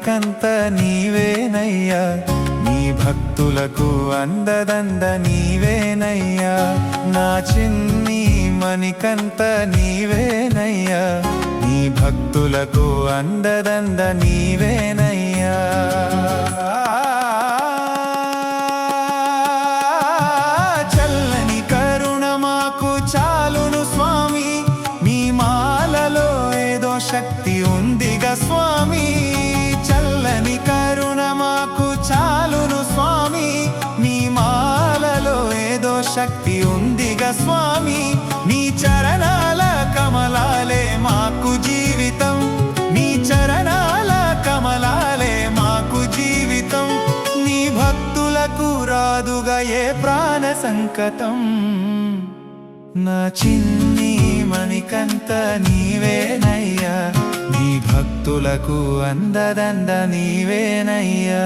మణికంత నీవేనయ్యా, నీ భక్తులకు అందదండ నీవేనయ్యా. నా చిన్ని మణికంత నీవేనయ్యా, నీ భక్తులకు అందదండ నీవేనయ్యా. చల్లని కరుణ మాకు చాలును స్వామి, నీ మాలలో ఏదో శక్తి ఉందిగా స్వామి. చల్లని కరుణ మాకు చాలును స్వామి, నీ మాలలో ఏదో శక్తి ఉందిగా స్వామి. నీ చరణాల కమలాలే మాకు జీవితం, నీ చరణాల కమలాలే మాకు జీవితం. నీ భక్తులకు రాదుగా ఏ ప్రాణ సంకటం. నా చిన్ని మణికంత నీవేనయ్యా, నీ భక్తులకు అందదండ నీవేనయ్యా.